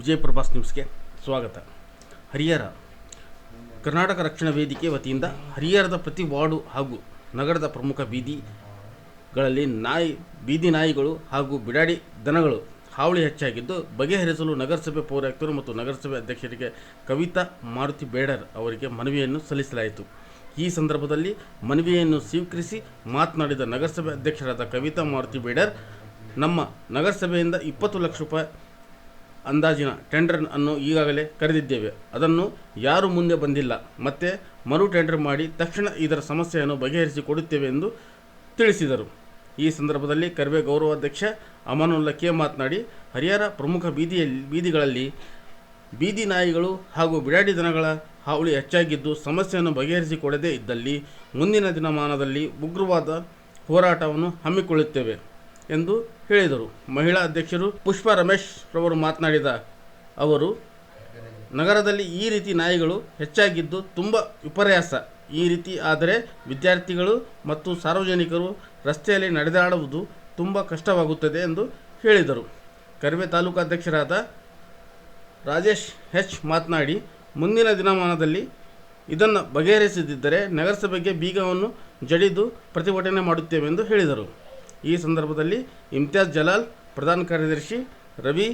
ವಿಜಯಪ್ರಭಾಸ್ ನ್ಯೂಸ್ಗೆ ಸ್ವಾಗತ. ಹರಿಹರ ಕರ್ನಾಟಕ ರಕ್ಷಣಾ ವೇದಿಕೆ ವತಿಯಿಂದ ಹರಿಹರದ ಪ್ರತಿ ವಾರ್ಡು ಹಾಗೂ ನಗರದ ಪ್ರಮುಖ ಬೀದಿಗಳಲ್ಲಿ ಬೀದಿ ನಾಯಿಗಳು ಹಾಗೂ ಬಿಡಾಡಿ ದನಗಳು ಹಾವಳಿ ಹೆಚ್ಚಾಗಿದ್ದು ಬಗೆಹರಿಸಲು ನಗರಸಭೆ ಪೌರಾಯುಕ್ತರು ಮತ್ತು ನಗರಸಭೆ ಅಧ್ಯಕ್ಷರಿಗೆ ಕವಿತಾ ಮಾರುತಿ ಬೇಡರ್ ಅವರಿಗೆ ಮನವಿಯನ್ನು ಸಲ್ಲಿಸಲಾಯಿತು. ಈ ಸಂದರ್ಭದಲ್ಲಿ ಮನವಿಯನ್ನು ಸ್ವೀಕರಿಸಿ ಮಾತನಾಡಿದ ನಗರಸಭೆ ಅಧ್ಯಕ್ಷರಾದ ಕವಿತಾ ಮಾರುತಿ ಬೇಡರ್, ನಮ್ಮ ನಗರಸಭೆಯಿಂದ 20 ಲಕ್ಷ ರೂಪಾಯಿ ಅಂದಾಜಿನ ಟೆಂಡರ್ ಅನ್ನು ಈಗಾಗಲೇ ಕರೆದಿದ್ದೇವೆ. ಅದನ್ನು ಯಾರೂ ಮುಂದೆ ಬಂದಿಲ್ಲ. ಮತ್ತೆ ಮರು ಟೆಂಡರ್ ಮಾಡಿ ತಕ್ಷಣ ಇದರ ಸಮಸ್ಯೆಯನ್ನು ಬಗೆಹರಿಸಿಕೊಡುತ್ತೇವೆ ಎಂದು ತಿಳಿಸಿದರು. ಈ ಸಂದರ್ಭದಲ್ಲಿ ಕರ್ವೆ ಗೌರವಾಧ್ಯಕ್ಷ ಅಮಾನುಲ್ಲಾ ಕೆ ಮಾತನಾಡಿ, ಹರಿಹರ ಪ್ರಮುಖ ಬೀದಿಗಳಲ್ಲಿ ಬೀದಿ ನಾಯಿಗಳು ಹಾಗೂ ಬಿಡಾಡಿ ದನಗಳ ಹಾವಳಿ ಹೆಚ್ಚಾಗಿದ್ದು ಸಮಸ್ಯೆಯನ್ನು ಬಗೆಹರಿಸಿಕೊಡದೇ ಇದ್ದಲ್ಲಿ ಮುಂದಿನ ದಿನಮಾನದಲ್ಲಿ ಉಗ್ರವಾದ ಹೋರಾಟವನ್ನು ಹಮ್ಮಿಕೊಳ್ಳುತ್ತೇವೆ ಎಂದು ಹೇಳಿದರು. ಮಹಿಳಾ ಅಧ್ಯಕ್ಷರು ಪುಷ್ಪಾ ರಮೇಶ್ ರವರು ಮಾತನಾಡಿದ ಅವರು, ನಗರದಲ್ಲಿ ಈ ರೀತಿ ನಾಯಿಗಳು ಹೆಚ್ಚಾಗಿದ್ದು ತುಂಬ ವಿಪರ್ಯಾಸ. ಈ ರೀತಿ ಆದರೆ ವಿದ್ಯಾರ್ಥಿಗಳು ಮತ್ತು ಸಾರ್ವಜನಿಕರು ರಸ್ತೆಯಲ್ಲಿ ನಡೆದಾಡುವುದು ತುಂಬ ಕಷ್ಟವಾಗುತ್ತದೆ ಎಂದು ಹೇಳಿದರು. ಕರ್ವೆ ತಾಲೂಕಾಧ್ಯಕ್ಷರಾದ ರಾಜೇಶ್ ಹೆಚ್ ಮಾತನಾಡಿ, ಮುಂದಿನ ದಿನಮಾನದಲ್ಲಿ ಇದನ್ನು ಬಗೆಹರಿಸದಿದ್ದರೆ ನಗರಸಭೆಗೆ ಬೀಗವನ್ನು ಜಡಿದು ಪ್ರತಿಭಟನೆ ಮಾಡುತ್ತೇವೆ ಎಂದು ಹೇಳಿದರು. ಈ ಸಂದರ್ಭದಲ್ಲಿ ಇಮ್ತಿಯಾಜ್ ಜಲಾಲ್ ಪ್ರಧಾನ ಕಾರ್ಯದರ್ಶಿ, ರವಿ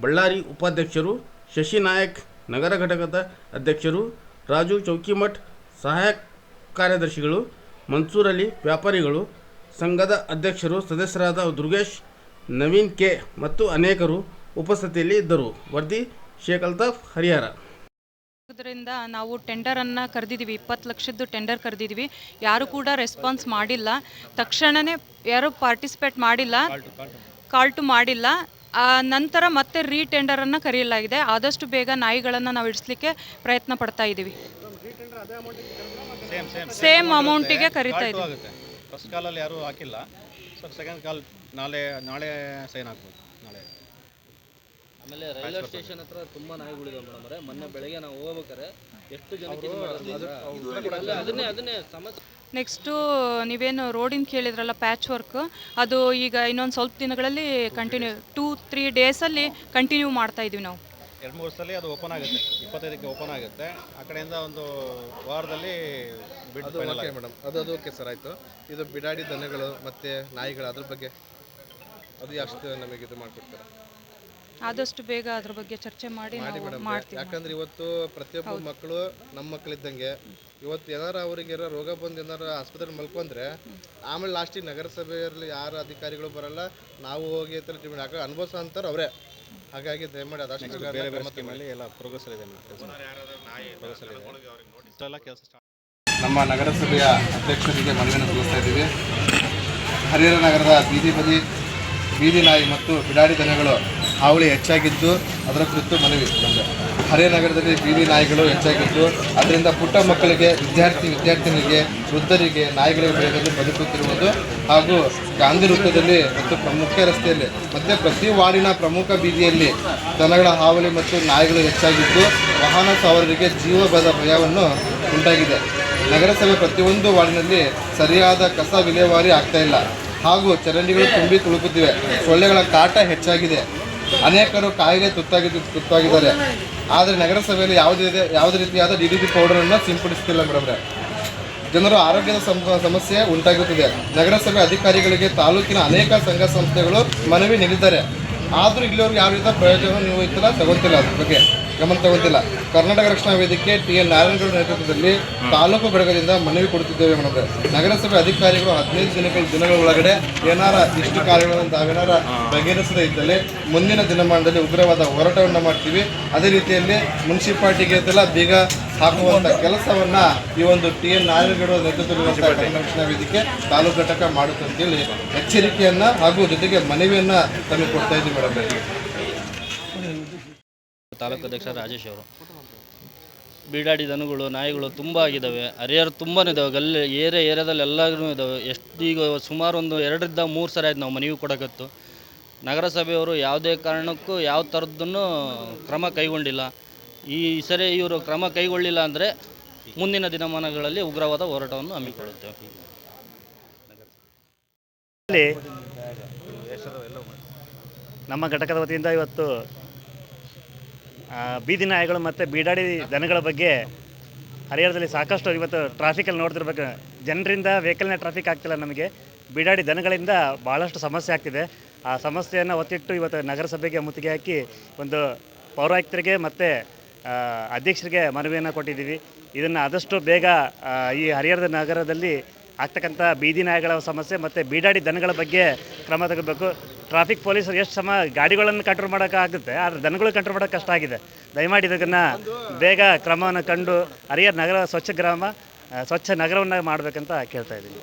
ಬಳ್ಳಾರಿ ಉಪಾಧ್ಯಕ್ಷರು, ಶಶಿ ನಾಯಕ್ ನಗರ ಘಟಕದ ಅಧ್ಯಕ್ಷರು, ರಾಜು ಚೌಕಿಮಠ್ ಸಹಾಯಕ ಕಾರ್ಯದರ್ಶಿಗಳು, ಮನ್ಸೂರ್ ಅಲಿ ವ್ಯಾಪಾರಿಗಳು ಸಂಘದ ಅಧ್ಯಕ್ಷರು, ಸದಸ್ಯರಾದ ದುರ್ಗೇಶ್, ನವೀನ್ ಕೆ ಮತ್ತು ಅನೇಕರು ಉಪಸ್ಥಿತಿಯಲ್ಲಿ ಇದ್ದರು. ವರದಿ ಶೇಖ್ ಅಲ್ತಾಫ್, ಹರಿಹರ. ಇದರಿಂದ ನಾವು ಟೆಂಡರನ್ನು ಕರೆದಿದ್ದೀವಿ, 20 ಲಕ್ಷದ್ದು ಟೆಂಡರ್ ಕರೆದಿದ್ದೀವಿ. ಯಾರು ಕೂಡ ರೆಸ್ಪಾನ್ಸ್ ಮಾಡಿಲ್ಲ. ತಕ್ಷಣವೇ ಯಾರು ಪಾರ್ಟಿಸಿಪೇಟ್ ಮಾಡಿಲ್ಲ, ಕಾಲ್ಟು ಮಾಡಿಲ್ಲ. ನಂತರ ಮತ್ತೆ ಟೆಂಡರನ್ನು ಕರೆಯಲಾಗಿದೆ. ಆದಷ್ಟು ಬೇಗ ನಾಯಿಗಳನ್ನು ನಾವು ಇಡಿಸ್ಲಿಕ್ಕೆ ಪ್ರಯತ್ನ ಪಡ್ತಾ ಇದ್ದೀವಿ. ಸೇಮ್ ಅಮೌಂಟಿಗೆ ಕರೀತಾ ಇದ್ದೀವಿ. ಫಸ್ಟ್ ಕಾಲಲ್ಲಿ ಯಾರೂ ಹಾಕಿಲ್ಲ ಸರ್, ಸೆಕೆಂಡ್ ಕಾಲ್ ನಾಳೆ ಸೈನ್ ಹಾಕ್ಬೋದು. ನಾಳೆ ಆಮೇಲೆ ರೈಲ್ವೆ ಸ್ಟೇಷನ್ ಹತ್ರ ತುಂಬ ನಾಯಿಗಳಿದಾವೆ ಮೇಡಮ್. ಮೊನ್ನೆ ಬೆಳಗ್ಗೆ ನಾವು ಹೋಗ್ಬೇಕಾರೆ ಎಷ್ಟು ಜನಕ್ಕೆ ಅದನ್ನೇ ಸಮಸ್ಯೆ. ನೆಕ್ಸ್ಟು ನೀವೇನು ರೋಡಿನ ಕೇಳಿದ್ರಲ್ಲ, ಪ್ಯಾಚ್ ವರ್ಕ್, ಅದು ಈಗ ಇನ್ನೊಂದು ಸ್ವಲ್ಪ ದಿನಗಳಲ್ಲಿ ಕಂಟಿನ್ಯೂ 2-3 ಡೇಸಲ್ಲಿ ಕಂಟಿನ್ಯೂ ಮಾಡ್ತಾ ಇದ್ದೀವಿ ನಾವು. 2-3 ಸಲ ಅದು ಓಪನ್ ಆಗುತ್ತೆ. 25ಕ್ಕೆ ಓಪನ್ ಆಗುತ್ತೆ. ಆ ಕಡೆಯಿಂದ ಒಂದು ವಾರದಲ್ಲಿ ಬಿಟ್ಟು ಮೇಡಮ್. ಅದು ಓಕೆ ಸರ್, ಆಯಿತು. ಇದು ಬಿಡಾಡಿ ದನಗಳು ಮತ್ತು ನಾಯಿಗಳು, ಅದ್ರ ಬಗ್ಗೆ ಅದು ಎಷ್ಟು ನಮಗೆ ಇದು ಮಾಡಿಕೊಡ್ತಾರೆ? ಆದಷ್ಟು ಬೇಗ ಅದ್ರ ಬಗ್ಗೆ ಚರ್ಚೆ ಮಾಡಿ ಮಾಡ್ತೀವಿ. ಯಾಕಂದ್ರೆ ಇವತ್ತು ಪ್ರತಿಯೊಬ್ಬ ಮಕ್ಕಳು ನಮ್ಮ ಮಕ್ಕಳಿದ್ದಂಗೆ. ಇವತ್ತು ಏನಾರ ಅವ್ರಿಗೆ ರೋಗ ಬಂದು ಏನಾರ ಆಸ್ಪತ್ರೆ ಮಲ್ಕೊಂಡ್ರೆ ಆಮೇಲೆ ಲಾಸ್ಟಿಗೆ ನಗರಸಭೆಯಲ್ಲಿ ಯಾರು ಅಧಿಕಾರಿಗಳು ಬರಲ್ಲ, ನಾವು ಹೋಗಿ ಅನುಭವಿಸೋ ಅಂತಾರೆ ಅವರೇ. ಹಾಗಾಗಿ ದಯಮಾಡಿ ಅದಷ್ಟು ಎಲ್ಲ ಪ್ರೋಗ್ರೆಸ್ ಇದೆ. ನಮ್ಮ ನಗರಸಭೆಯ ಅಧ್ಯಕ್ಷರಿಗೆ ಮನವಿಯನ್ನು ಸಲ್ಲಿಸ್ತಾ ಇದ್ದೀವಿ. ಹರಿಹರ ನಗರದ ಬೀದಿ ನಾಯಿ ಮತ್ತು ಬಿಡಾಡಿ ದನಗಳು ಹಾವಳಿ ಹೆಚ್ಚಾಗಿದ್ದು ಅದರ ಕುರಿತು ಮನವಿ ಬಂದೆ. ಹರಿಹರ ನಗರದಲ್ಲಿ ಬೀದಿ ನಾಯಿಗಳು ಹೆಚ್ಚಾಗಿದ್ದು ಅದರಿಂದ ಪುಟ್ಟ ಮಕ್ಕಳಿಗೆ, ವಿದ್ಯಾರ್ಥಿನಿಗೆ, ವೃದ್ಧರಿಗೆ ನಾಯಿಗಳಿಗೆ ಬೆಳೆದಲ್ಲಿ ಬದುಕುತ್ತಿರುವುದು ಹಾಗೂ ಗಾಂಧಿ ವೃತ್ತದಲ್ಲಿ ಮತ್ತು ಮುಖ್ಯ ರಸ್ತೆಯಲ್ಲಿ ಮತ್ತು ಪ್ರತಿ ವಾರ್ಡಿನ ಪ್ರಮುಖ ಬೀದಿಯಲ್ಲಿ ದನಗಳ ಹಾವಳಿ ಮತ್ತು ನಾಯಿಗಳು ಹೆಚ್ಚಾಗಿದ್ದು ವಾಹನ ಸವಾರರಿಗೆ ಜೀವದ ಭಯವನ್ನು ಉಂಟಾಗಿದೆ. ನಗರಸಭೆ ಪ್ರತಿಯೊಂದು ವಾರ್ಡಿನಲ್ಲಿ ಸರಿಯಾದ ಕಸ ವಿಲೇವಾರಿ ಆಗ್ತಾಯಿಲ್ಲ ಹಾಗೂ ಚರಂಡಿಗಳು ತುಂಬಿ ತುಳುಕುತ್ತಿವೆ. ಸೊಳ್ಳೆಗಳ ಕಾಟ ಹೆಚ್ಚಾಗಿದೆ. ಅನೇಕರು ಕಾಯಿಲೆ ತುತ್ತಾಗಿದ್ದಾರೆ. ಆದರೆ ನಗರಸಭೆಯಲ್ಲಿ ಯಾವುದೇ ರೀತಿಯಾದ DDT ಪೌಡರನ್ನು ಸಿಂಪಡಿಸ್ತಿಲ್ಲ ಮೇಡಮ್ರೆ. ಜನರು ಆರೋಗ್ಯದ ಸಮಸ್ಯೆ ಉಂಟಾಗುತ್ತಿದೆ. ನಗರಸಭೆ ಅಧಿಕಾರಿಗಳಿಗೆ ತಾಲೂಕಿನ ಅನೇಕ ಸಂಘ ಸಂಸ್ಥೆಗಳು ಮನವಿ ನೀಡಿದ್ದಾರೆ. ಆದರೂ ಇಲ್ಲಿವರೆಗೂ ಯಾವ ರೀತಿಯ ಪ್ರಯೋಜನ ನೀವು ತಗೊಳ್ತಿಲ್ಲ, ಅದ್ರ ಬಗ್ಗೆ ಗಮನ ತಗೊಳ್ತಿಲ್ಲ. ಕರ್ನಾಟಕ ರಕ್ಷಣಾ ವೇದಿಕೆ TN ನಾರಾಯಣಗೌಡ ನೇತೃತ್ವದಲ್ಲಿ ತಾಲೂಕು ಘಟಕದಿಂದ ಮನವಿ ಕೊಡುತ್ತಿದ್ದೇವೆ ಮೇಡಮ್. ನಗರಸಭೆ ಅಧಿಕಾರಿಗಳು 15 ದಿನಗಳ ಒಳಗಡೆ ಏನಾರ ಇಷ್ಟು ಕಾರ್ಯಗಳನ್ನು ತಾವೇನಾರ ಬಗೆಹರಿಸದೇ ಇದ್ದಲ್ಲಿ ಮುಂದಿನ ದಿನಮಾನದಲ್ಲಿ ಉಗ್ರವಾದ ಹೋರಾಟವನ್ನು ಮಾಡ್ತೀವಿ. ಅದೇ ರೀತಿಯಲ್ಲಿ ಮುನ್ಸಿಪಾಲ್ಟಿಗೆ ಬೀಗ ಹಾಕುವಂಥ ಕೆಲಸವನ್ನು ಈ ಒಂದು TN ನಾರಾಯಣಗೌಡ ನೇತೃತ್ವದಲ್ಲಿ ಕರ್ನಾಟಕ ರಕ್ಷಣಾ ವೇದಿಕೆ ತಾಲೂಕು ಘಟಕ ಮಾಡುತ್ತೆ ಅಂತೇಳಿ ಎಚ್ಚರಿಕೆಯನ್ನು ಹಾಗೂ ಜೊತೆಗೆ ಮನವಿಯನ್ನು ತಮಗೆ ಕೊಡ್ತಾ ಇದ್ದೀವಿ ಮೇಡಮ್. ತಾಲೂಕು ಅಧ್ಯಕ್ಷ ರಾಜೇಶ್ ಅವರು, ಬೀಡಾಡಿ ದನಗಳು, ನಾಯಿಗಳು ತುಂಬ ಆಗಿದ್ದಾವೆ. ಹರಿಹರ ತುಂಬಾ ಇದ್ದಾವೆ. ಏರಿಯಾದಲ್ಲಿ ಎಲ್ಲರೂ ಇದ್ದಾವೆ. ಈಗ ಸುಮಾರು ಒಂದು 2-3 ಸರಿ ಆಯ್ತು ನಾವು ಮನವಿ ಕೊಡಕತ್ತು. ನಗರಸಭೆಯವರು ಯಾವುದೇ ಕಾರಣಕ್ಕೂ ಯಾವ ಥರದ್ದನ್ನು ಕ್ರಮ ಕೈಗೊಂಡಿಲ್ಲ. ಈ ಸರಿ ಇವರು ಕ್ರಮ ಕೈಗೊಳ್ಳಿಲ್ಲ ಅಂದರೆ ಮುಂದಿನ ದಿನಮಾನಗಳಲ್ಲಿ ಉಗ್ರವಾದ ಹೋರಾಟವನ್ನು ಹಮ್ಮಿಕೊಳ್ಳುತ್ತೇವೆ. ನಮ್ಮ ಘಟಕದ ವತಿಯಿಂದ ಇವತ್ತು ಬೀದಿ ನಾಯಿಗಳು ಮತ್ತು ಬೀಡಾಡಿ ದನಗಳ ಬಗ್ಗೆ ಹರಿಹರದಲ್ಲಿ ಸಾಕಷ್ಟು ಇವತ್ತು ಟ್ರಾಫಿಕಲ್ಲಿ ನೋಡ್ತಿರ್ಬೇಕು, ಜನರಿಂದ ವೆಹಿಕಲ್ನ ಟ್ರಾಫಿಕ್ ಆಗ್ತಿಲ್ಲ, ನಮಗೆ ಬೀಡಾಡಿ ದನಗಳಿಂದ ಭಾಳಷ್ಟು ಸಮಸ್ಯೆ ಆಗ್ತಿದೆ. ಆ ಸಮಸ್ಯೆಯನ್ನು ಒತ್ತಿಟ್ಟು ಇವತ್ತು ನಗರಸಭೆಗೆ ಮುತ್ತಿಗೆ ಹಾಕಿ ಒಂದು ಪೌರಾಯುಕ್ತರಿಗೆ ಮತ್ತು ಅಧ್ಯಕ್ಷರಿಗೆ ಮನವಿಯನ್ನು ಕೊಟ್ಟಿದ್ದೀವಿ. ಇದನ್ನು ಆದಷ್ಟು ಬೇಗ ಈ ಹರಿಹರದ ನಗರದಲ್ಲಿ ಆಗ್ತಕ್ಕಂಥ ಬೀದಿ ನಾಯಿಗಳ ಸಮಸ್ಯೆ ಮತ್ತು ಬೀಡಾಡಿ ದನಗಳ ಬಗ್ಗೆ ಕ್ರಮ ತಗೋಬೇಕು. ಟ್ರಾಫಿಕ್ ಪೊಲೀಸರು ಎಷ್ಟು ಗಾಡಿಗಳನ್ನು ಕಂಟ್ರೋಲ್ ಮಾಡೋಕ್ಕಾಗುತ್ತೆ, ಆದರೆ ದನಗಳು ಕಂಟ್ರೋಲ್ ಮಾಡೋಕ್ಕೆ ಕಷ್ಟ ಆಗಿದೆ. ದಯಮಾಡಿ ಇದನ್ನು ಬೇಗ ಕ್ರಮವನ್ನು ಕಂಡು ಹರಿಹರ ನಗರ ಸ್ವಚ್ಛ ಗ್ರಾಮ ಸ್ವಚ್ಛ ನಗರವನ್ನು ಮಾಡಬೇಕಂತ ಕೇಳ್ತಾ ಇದ್ದೀನಿ.